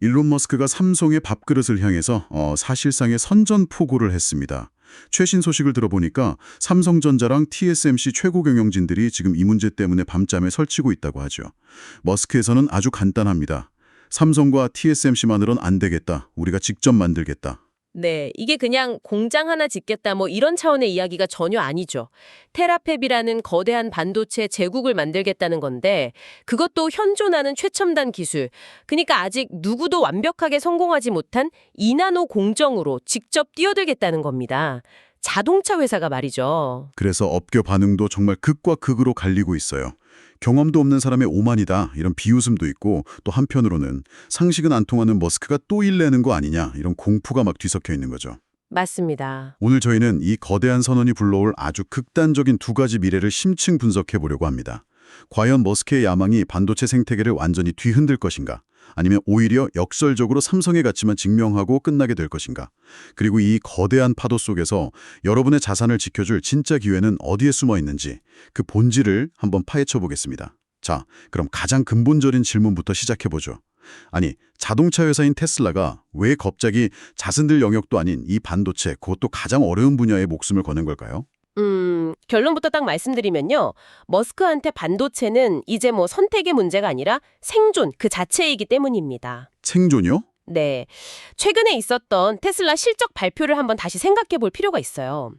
일론 머스크가 삼성의 밥그릇을 향해서 사실상의 선전포고를 했습니다. 최신 소식을 들어보니까 삼성전자랑 TSMC 최고 경영진들이 지금 이 문제 때문에 밤잠에 설치고 있다고 하죠. 머스크에서는 아주 간단합니다. 삼성과 TSMC만으론 안 되겠다. 우리가 직접 만들겠다. 네, 이게 그냥 공장 하나 짓겠다 뭐 이런 차원의 이야기가 전혀 아니죠. 테라팹이라는 거대한 반도체 제국을 만들겠다는 건데 그것도 현존하는 최첨단 기술. 그러니까 아직 누구도 완벽하게 성공하지 못한 2나노 공정으로 직접 뛰어들겠다는 겁니다. 자동차 회사가 말이죠. 그래서 업계 반응도 정말 극과 극으로 갈리고 있어요. 경험도 없는 사람의 오만이다 이런 비웃음도 있고 또 한편으로는 상식은 안 통하는 머스크가 또 일내는 거 아니냐 이런 공포가 막 뒤섞여 있는 거죠. 맞습니다. 오늘 저희는 이 거대한 선언이 불러올 아주 극단적인 두 가지 미래를 심층 분석해 보려고 합니다. 과연 머스크의 야망이 반도체 생태계를 완전히 뒤흔들 것인가? 아니면 오히려 역설적으로 삼성의 가치만 증명하고 끝나게 될 것인가? 그리고 이 거대한 파도 속에서 여러분의 자산을 지켜줄 진짜 기회는 어디에 숨어 있는지 그 본질을 한번 파헤쳐 보겠습니다. 자, 그럼 가장 근본적인 질문부터 시작해 보죠. 아니, 자동차 회사인 테슬라가 왜 갑자기 자신들 영역도 아닌 이 반도체, 그것도 가장 어려운 분야에 목숨을 거는 걸까요? 결론부터 딱 말씀드리면요. 머스크한테 반도체는 이제 뭐 선택의 문제가 아니라 생존 그 자체이기 때문입니다. 생존이요? 네. 최근에 있었던 테슬라 실적 발표를 한번 다시 생각해 볼 필요가 있어요.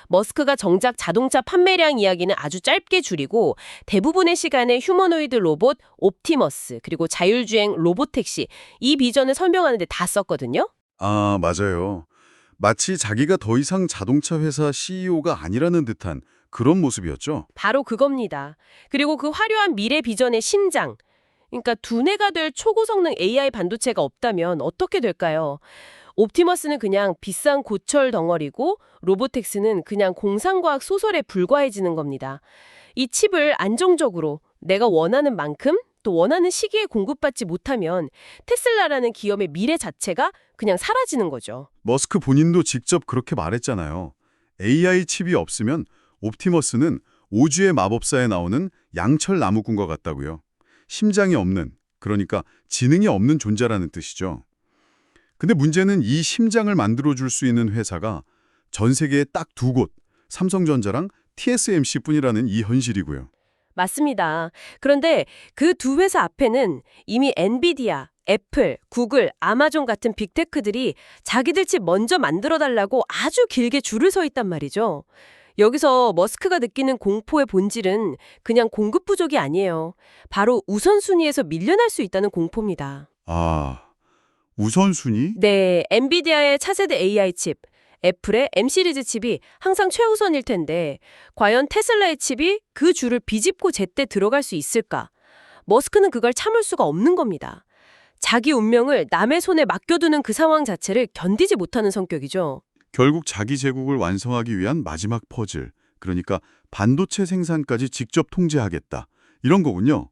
머스크가 정작 자동차 판매량 이야기는 아주 짧게 줄이고 대부분의 시간에 휴머노이드 로봇 옵티머스 그리고 자율주행 로봇택시 이 비전을 설명하는 데 다 썼거든요. 아, 맞아요. 마치 자기가 더 이상 자동차 회사 CEO가 아니라는 듯한 그런 모습이었죠. 바로 그겁니다. 그리고 그 화려한 미래 비전의 신장. 그러니까 두뇌가 될 초고성능 AI 반도체가 없다면 어떻게 될까요? 옵티머스는 그냥 비싼 고철 덩어리고 로보텍스는 그냥 공상과학 소설에 불과해지는 겁니다. 이 칩을 안정적으로 내가 원하는 만큼 또 원하는 시기에 공급받지 못하면 테슬라라는 기업의 미래 자체가 그냥 사라지는 거죠. 머스크 본인도 직접 그렇게 말했잖아요. AI 칩이 없으면 옵티머스는 오즈의 마법사에 나오는 양철 나무꾼과 같다고요. 심장이 없는, 그러니까 지능이 없는 존재라는 뜻이죠. 근데 문제는 이 심장을 만들어줄 수 있는 회사가 전 세계에 딱 두 곳, 삼성전자랑 TSMC뿐이라는 이 현실이고요. 맞습니다. 그런데 그 두 회사 앞에는 이미 엔비디아, 애플, 구글, 아마존 같은 빅테크들이 자기들 집 먼저 만들어달라고 아주 길게 줄을 서 있단 말이죠. 여기서 머스크가 느끼는 공포의 본질은 그냥 공급 부족이 아니에요. 바로 우선순위에서 밀려날 수 있다는 공포입니다. 아, 우선순위? 네, 엔비디아의 차세대 AI 칩, 애플의 M 시리즈 칩이 항상 최우선일 텐데 과연 테슬라의 칩이 그 줄을 비집고 제때 들어갈 수 있을까? 머스크는 그걸 참을 수가 없는 겁니다. 자기 운명을 남의 손에 맡겨두는 그 상황 자체를 견디지 못하는 성격이죠. 결국 자기 제국을 완성하기 위한 마지막 퍼즐, 그러니까 반도체 생산까지 직접 통제하겠다. 이런 거군요.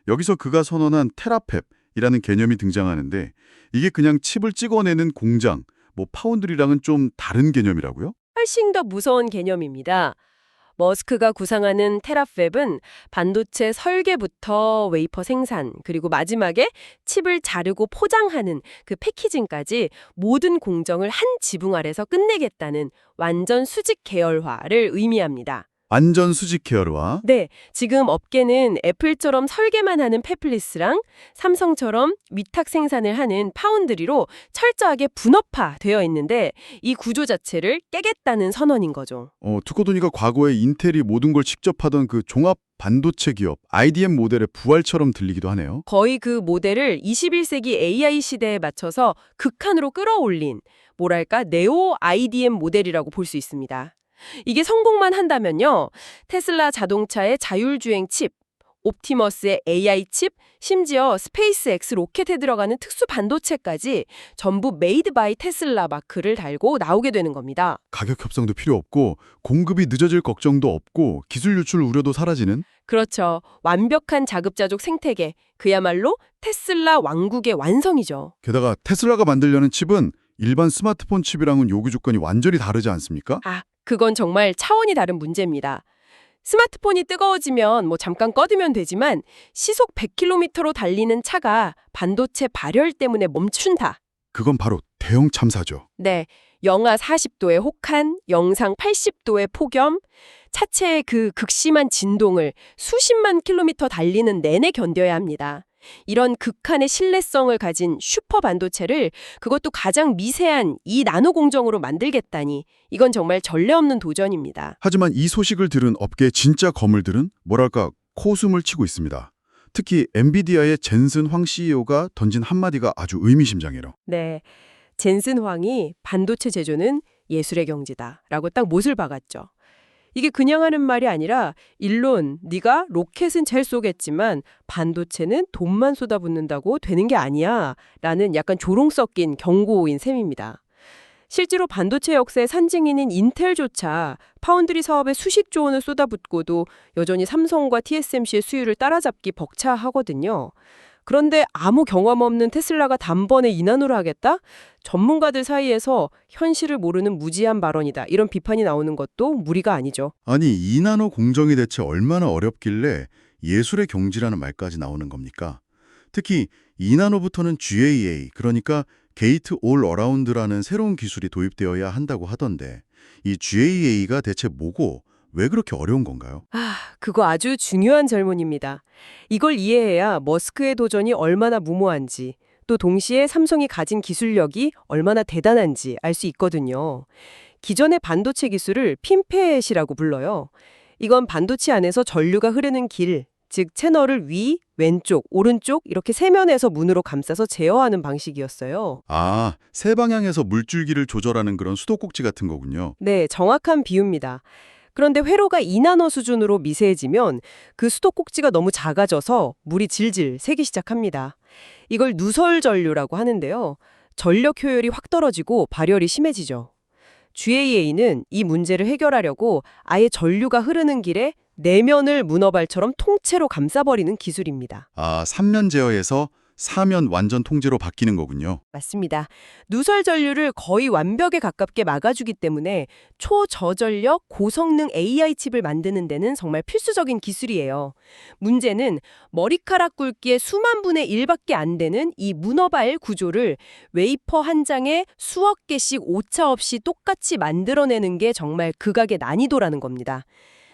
여기서 그가 선언한 테라팹이라는 개념이 등장하는데 이게 그냥 칩을 찍어내는 공장, 뭐 파운드리랑은 좀 다른 개념이라고요? 훨씬 더 무서운 개념입니다. 머스크가 구상하는 테라팹은 반도체 설계부터 웨이퍼 생산, 그리고 마지막에 칩을 자르고 포장하는 그 패키징까지 모든 공정을 한 지붕 아래서 끝내겠다는 완전 수직 계열화를 의미합니다. 안전 수직 계열화. 네, 지금 업계는 애플처럼 설계만 하는 페플리스랑 삼성처럼 위탁 생산을 하는 파운드리로 철저하게 분업화되어 있는데 이 구조 자체를 깨겠다는 선언인 거죠. 듣고 보니까 과거에 인텔이 모든 걸 직접 하던 그 종합 반도체 기업 IDM 모델의 부활처럼 들리기도 하네요. 거의 그 모델을 21세기 AI 시대에 맞춰서 극한으로 끌어올린 뭐랄까 네오 IDM 모델이라고 볼 수 있습니다. 이게 성공만 한다면요. 테슬라 자동차의 자율주행 칩, 옵티머스의 AI 칩, 심지어 스페이스X 로켓에 들어가는 특수 반도체까지 전부 메이드 바이 테슬라 마크를 달고 나오게 되는 겁니다. 가격 협상도 필요 없고 공급이 늦어질 걱정도 없고 기술 유출 우려도 사라지는? 그렇죠. 완벽한 자급자족 생태계, 그야말로 테슬라 왕국의 완성이죠. 게다가 테슬라가 만들려는 칩은 일반 스마트폰 칩이랑은 요구 조건이 완전히 다르지 않습니까? 그건 정말 차원이 다른 문제입니다. 스마트폰이 뜨거워지면 뭐 잠깐 꺼두면 되지만 시속 100km로 달리는 차가 반도체 발열 때문에 멈춘다. 그건 바로 대형 참사죠. 네, 영하 40도의 혹한, 영상 80도의 폭염, 차체의 그 극심한 진동을 수십만 킬로미터 달리는 내내 견뎌야 합니다. 이런 극한의 신뢰성을 가진 슈퍼 반도체를 그것도 가장 미세한 이 나노 공정으로 만들겠다니 이건 정말 전례 없는 도전입니다. 하지만 이 소식을 들은 업계의 진짜 거물들은 뭐랄까 코숨을 치고 있습니다. 특히 엔비디아의 젠슨 황 CEO가 던진 한마디가 아주 의미심장해요. 네, 젠슨 황이 반도체 제조는 예술의 경지다라고 딱 못을 박았죠. 이게 그냥 하는 말이 아니라 일론, 네가 로켓은 잘 쏘겠지만 반도체는 돈만 쏟아붓는다고 되는 게 아니야 라는 약간 조롱 섞인 경고인 셈입니다. 실제로 반도체 역사의 산증인인 인텔조차 파운드리 사업에 수십조 원을 쏟아붓고도 여전히 삼성과 TSMC의 수율을 따라잡기 벅차하거든요. 그런데 아무 경험 없는 테슬라가 단번에 이난으로 하겠다? 전문가들 사이에서 현실을 모르는 무지한 발언이다. 이런 비판이 나오는 것도 무리가 아니죠. 아니, 2나노 공정이 대체 얼마나 어렵길래 예술의 경지라는 말까지 나오는 겁니까? 특히 2나노부터는 GAA, 그러니까 게이트 올 어라운드라는 새로운 기술이 도입되어야 한다고 하던데 이 GAA가 대체 뭐고 왜 그렇게 어려운 건가요? 그거 아주 중요한 질문입니다. 이걸 이해해야 머스크의 도전이 얼마나 무모한지, 또 동시에 삼성이 가진 기술력이 얼마나 대단한지 알 수 있거든요. 기존의 반도체 기술을 핀펫이라고 불러요. 이건 반도체 안에서 전류가 흐르는 길, 즉 채널을 위, 왼쪽, 오른쪽 이렇게 세 면에서 문으로 감싸서 제어하는 방식이었어요. 아, 세 방향에서 물줄기를 조절하는 그런 수도꼭지 같은 거군요. 네, 정확한 비유입니다. 그런데 회로가 2나노 수준으로 미세해지면 그 수도꼭지가 너무 작아져서 물이 질질 새기 시작합니다. 이걸 누설 전류라고 하는데요. 전력 효율이 확 떨어지고 발열이 심해지죠. GAA는 이 문제를 해결하려고 아예 전류가 흐르는 길에 내면을 문어발처럼 통째로 감싸버리는 기술입니다. 아, 3면 제어에서 4면 완전 통제로 바뀌는 거군요. 맞습니다. 누설 전류를 거의 완벽에 가깝게 막아주기 때문에 초저전력 고성능 AI 칩을 만드는 데는 정말 필수적인 기술이에요. 문제는 머리카락 굵기의 수만 분의 1밖에 안 되는 이 문어발 구조를 웨이퍼 한 장에 수억 개씩 오차 없이 똑같이 만들어내는 게 정말 극악의 난이도라는 겁니다.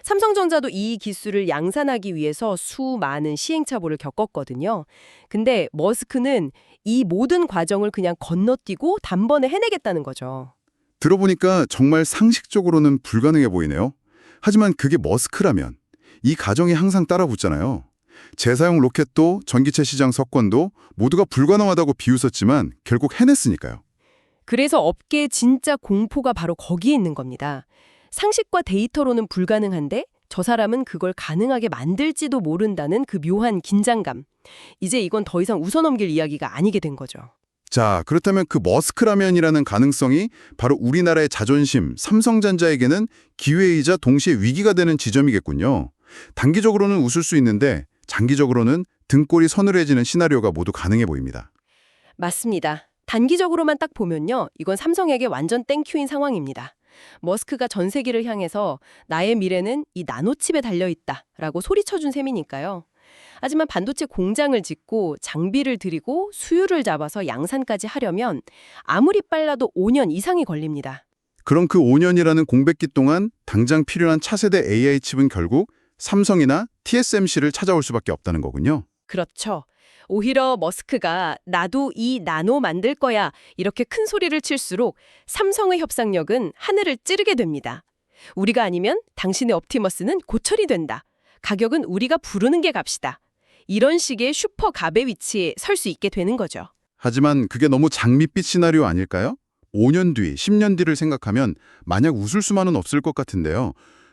삼성전자도 이 기술을 양산하기 위해서 수많은 시행착오를 겪었거든요. 근데 머스크는 이 모든 과정을 그냥 건너뛰고 단번에 해내겠다는 거죠. 들어보니까 정말 상식적으로는 불가능해 보이네요. 하지만 그게 머스크라면 이 가정이 항상 따라붙잖아요. 재사용 로켓도 전기체 시장 석권도 모두가 불가능하다고 비웃었지만 결국 해냈으니까요. 그래서 업계의 진짜 공포가 바로 거기에 있는 겁니다. 상식과 데이터로는 불가능한데 저 사람은 그걸 가능하게 만들지도 모른다는 그 묘한 긴장감. 이제 이건 더 이상 웃어넘길 이야기가 아니게 된 거죠. 자, 그렇다면 그 머스크라면이라는 가능성이 바로 우리나라의 자존심, 삼성전자에게는 기회이자 동시에 위기가 되는 지점이겠군요. 단기적으로는 웃을 수 있는데 장기적으로는 등골이 서늘해지는 시나리오가 모두 가능해 보입니다. 맞습니다. 단기적으로만 딱 보면요. 이건 삼성에게 완전 땡큐인 상황입니다. 머스크가 전 세계를 향해서 나의 미래는 이 나노칩에 달려있다라고 소리쳐준 셈이니까요. 하지만 반도체 공장을 짓고 장비를 들이고 수율을 잡아서 양산까지 하려면 아무리 빨라도 5년 이상이 걸립니다. 그럼 그 5년이라는 공백기 동안 당장 필요한 차세대 AI 칩은 결국 삼성이나 TSMC를 찾아올 수밖에 없다는 거군요. 그렇죠. 오히려 머스크가 나도 이 나노 만들 거야 이렇게 큰 소리를 칠수록 삼성의 협상력은 하늘을 찌르게 됩니다. 우리가 아니면 당신의 옵티머스는 고철이 된다. 가격은 우리가 부르는 게 값이다. 이런 식의 슈퍼 갑의 위치에 설 수 있게 되는 거죠. 하지만 그게 너무 장밋빛 시나리오 아닐까요? 5년 뒤, 10년 뒤를 생각하면 마냥 웃을 수만은 없을 것 같은데요.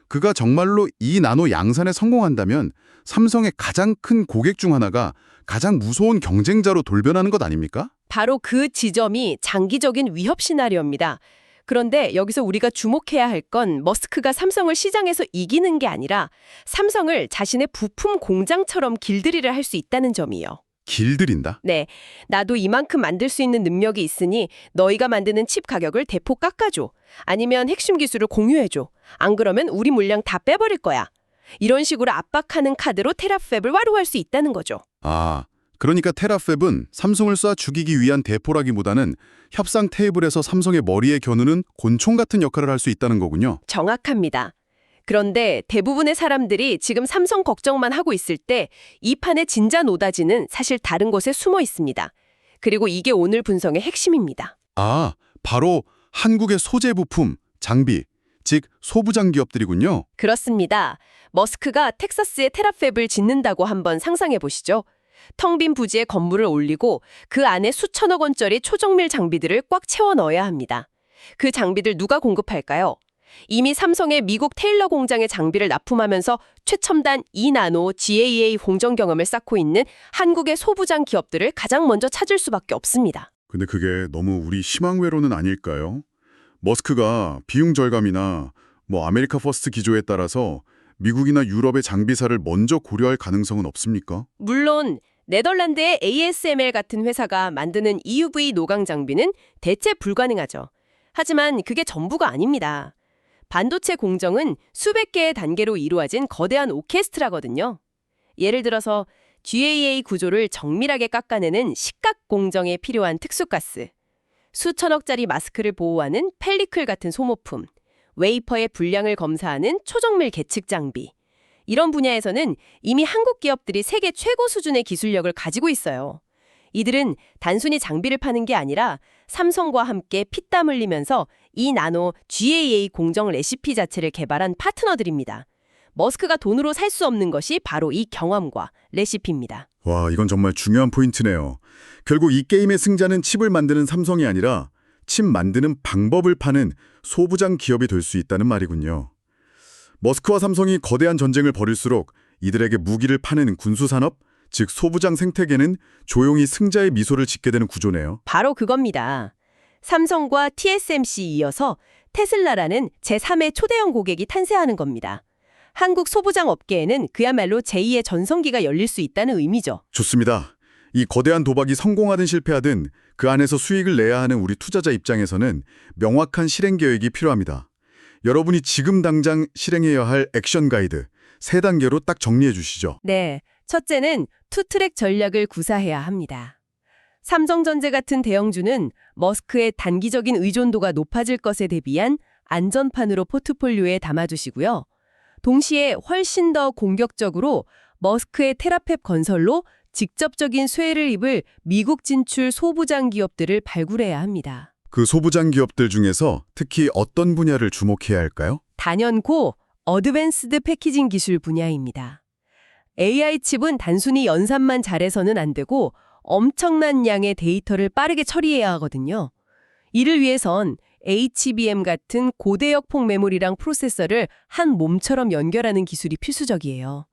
그가 정말로 이 나노 양산에 성공한다면 삼성의 가장 큰 고객 중 하나가 가장 무서운 경쟁자로 돌변하는 것 아닙니까? 바로 그 지점이 장기적인 위협 시나리오입니다. 그런데 여기서 우리가 주목해야 할 건 머스크가 삼성을 시장에서 이기는 게 아니라 삼성을 자신의 부품 공장처럼 길들이려 할 수 있다는 점이에요. 길들인다? 네, 나도 이만큼 만들 수 있는 능력이 있으니 너희가 만드는 칩 가격을 대폭 깎아줘. 아니면 핵심 기술을 공유해줘. 안 그러면 우리 물량 다 빼버릴 거야. 이런 식으로 압박하는 카드로 테라팹을 활용할 수 있다는 거죠. 아, 그러니까 테라팹은 삼성을 쏴 죽이기 위한 대포라기보다는 협상 테이블에서 삼성의 머리에 겨누는 곤충 같은 역할을 할 수 있다는 거군요. 정확합니다. 그런데 대부분의 사람들이 지금 삼성 걱정만 하고 있을 때 이 판의 진짜 노다지는 사실 다른 곳에 숨어 있습니다. 그리고 이게 오늘 분석의 핵심입니다. 아, 바로 한국의 소재 부품, 장비, 즉 소부장 기업들이군요. 그렇습니다. 머스크가 텍사스에 테라팹을 짓는다고 한번 상상해 보시죠. 텅 빈 부지에 건물을 올리고 그 안에 수천억 원짜리 초정밀 장비들을 꽉 채워 넣어야 합니다. 그 장비들 누가 공급할까요? 이미 삼성의 미국 테일러 공장에 장비를 납품하면서 최첨단 2나노 GAA 공정 경험을 쌓고 있는 한국의 소부장 기업들을 가장 먼저 찾을 수밖에 없습니다. 근데 그게 너무 우리 희망회로는 아닐까요? 머스크가 비용 절감이나 아메리카 퍼스트 기조에 따라서 미국이나 유럽의 장비사를 먼저 고려할 가능성은 없습니까? 물론 네덜란드의 ASML 같은 회사가 만드는 EUV 노광 장비는 대체 불가능하죠. 하지만 그게 전부가 아닙니다. 반도체 공정은 수백 개의 단계로 이루어진 거대한 오케스트라거든요. 예를 들어서 GAA 구조를 정밀하게 깎아내는 식각 공정에 필요한 특수가스, 수천억짜리 마스크를 보호하는 펠리클 같은 소모품, 웨이퍼의 분량을 검사하는 초정밀 계측 장비. 이런 분야에서는 이미 한국 기업들이 세계 최고 수준의 기술력을 가지고 있어요. 이들은 단순히 장비를 파는 게 아니라 삼성과 함께 피땀 흘리면서 이 나노 GAA 공정 레시피 자체를 개발한 파트너들입니다. 머스크가 돈으로 살 수 없는 것이 바로 이 경험과 레시피입니다. 와, 이건 정말 중요한 포인트네요. 결국 이 게임의 승자는 칩을 만드는 삼성이 아니라 칩 만드는 방법을 파는 소부장 기업이 될 수 있다는 말이군요. 머스크와 삼성이 거대한 전쟁을 벌일수록 이들에게 무기를 파는 군수산업, 즉 소부장 생태계는 조용히 승자의 미소를 짓게 되는 구조네요. 바로 그겁니다. 삼성과 TSMC 이어서 테슬라라는 제3의 초대형 고객이 탄생하는 겁니다. 한국 소부장 업계에는 그야말로 제2의 전성기가 열릴 수 있다는 의미죠. 좋습니다. 이 거대한 도박이 성공하든 실패하든 그 안에서 수익을 내야 하는 우리 투자자 입장에서는 명확한 실행 계획이 필요합니다. 여러분이 지금 당장 실행해야 할 액션 가이드 3단계로 딱 정리해 주시죠. 네, 첫째는 투트랙 전략을 구사해야 합니다. 삼성전자 같은 대형주는 머스크의 단기적인 의존도가 높아질 것에 대비한 안전판으로 포트폴리오에 담아두시고요. 동시에 훨씬 더 공격적으로 머스크의 테라팹 건설로 직접적인 수혜를 입을 미국 진출 소부장 기업들을 발굴해야 합니다. 그 소부장 기업들 중에서 특히 어떤 분야를 주목해야 할까요? 단연코 어드밴스드 패키징 기술 분야입니다. AI 칩은 단순히 연산만 잘해서는 안 되고 엄청난 양의 데이터를 빠르게 처리해야 하거든요. 이를 위해선 HBM 같은 고대역폭 메모리랑 프로세서를 한 몸처럼 연결하는 기술이 필수적이에요.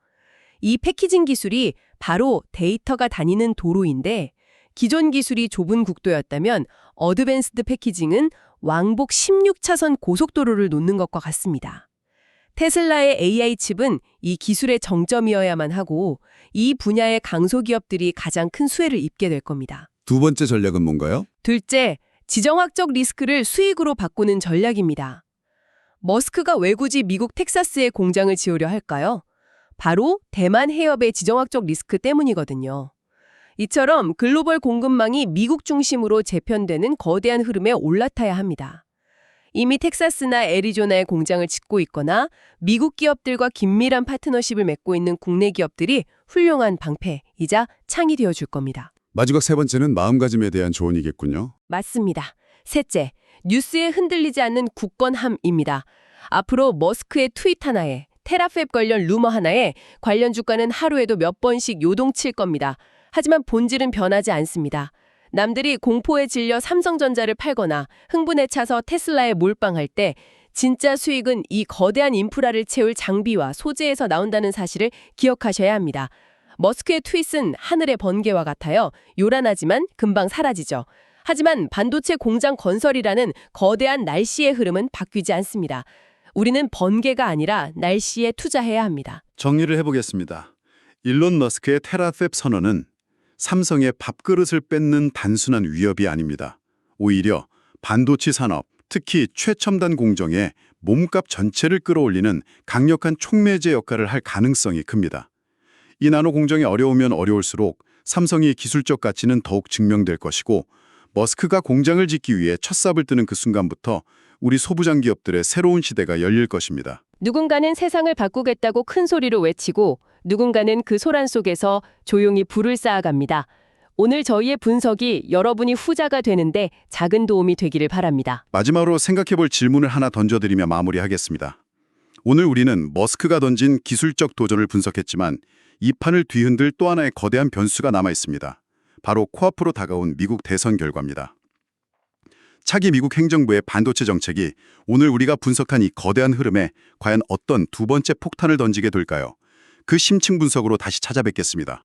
이 패키징 기술이 바로 데이터가 다니는 도로인데 기존 기술이 좁은 국도였다면 어드밴스드 패키징은 왕복 16차선 고속도로를 놓는 것과 같습니다. 테슬라의 AI 칩은 이 기술의 정점이어야만 하고 이 분야의 강소기업들이 가장 큰 수혜를 입게 될 겁니다. 두 번째 전략은 뭔가요? 둘째, 지정학적 리스크를 수익으로 바꾸는 전략입니다. 머스크가 왜 굳이 미국 텍사스에 공장을 지으려 할까요? 바로 대만 해협의 지정학적 리스크 때문이거든요. 이처럼 글로벌 공급망이 미국 중심으로 재편되는 거대한 흐름에 올라타야 합니다. 이미 텍사스나 애리조나에 공장을 짓고 있거나 미국 기업들과 긴밀한 파트너십을 맺고 있는 국내 기업들이 훌륭한 방패이자 창이 되어줄 겁니다. 마지막 세 번째는 마음가짐에 대한 조언이겠군요. 맞습니다. 셋째, 뉴스에 흔들리지 않는 굳건함입니다. 앞으로 머스크의 트윗 하나에 테라팹 관련 루머 하나에 관련 주가는 하루에도 몇 번씩 요동칠 겁니다. 하지만 본질은 변하지 않습니다. 남들이 공포에 질려 삼성전자를 팔거나 흥분에 차서 테슬라에 몰빵할 때 진짜 수익은 이 거대한 인프라를 채울 장비와 소재에서 나온다는 사실을 기억하셔야 합니다. 머스크의 트윗은 하늘의 번개와 같아요. 요란하지만 금방 사라지죠. 하지만 반도체 공장 건설이라는 거대한 날씨의 흐름은 바뀌지 않습니다. 우리는 번개가 아니라 날씨에 투자해야 합니다. 정리를 해보겠습니다. 일론 머스크의 테라팹 선언은 삼성의 밥그릇을 뺏는 단순한 위협이 아닙니다. 오히려 반도체 산업, 특히 최첨단 공정에 몸값 전체를 끌어올리는 강력한 촉매제 역할을 할 가능성이 큽니다. 이 나노 공정이 어려우면 어려울수록 삼성의 기술적 가치는 더욱 증명될 것이고 머스크가 공장을 짓기 위해 첫삽을 뜨는 그 순간부터 우리 소부장 기업들의 새로운 시대가 열릴 것입니다. 누군가는 세상을 바꾸겠다고 큰 소리로 외치고 누군가는 그 소란 속에서 조용히 불을 쌓아갑니다. 오늘 저희의 분석이 여러분이 후자가 되는데 작은 도움이 되기를 바랍니다. 마지막으로 생각해볼 질문을 하나 던져드리며 마무리하겠습니다. 오늘 우리는 머스크가 던진 기술적 도전을 분석했지만 이 판을 뒤흔들 또 하나의 거대한 변수가 남아 있습니다. 바로 코앞으로 다가온 미국 대선 결과입니다. 차기 미국 행정부의 반도체 정책이 오늘 우리가 분석한 이 거대한 흐름에 과연 어떤 두 번째 폭탄을 던지게 될까요? 그 심층 분석으로 다시 찾아뵙겠습니다.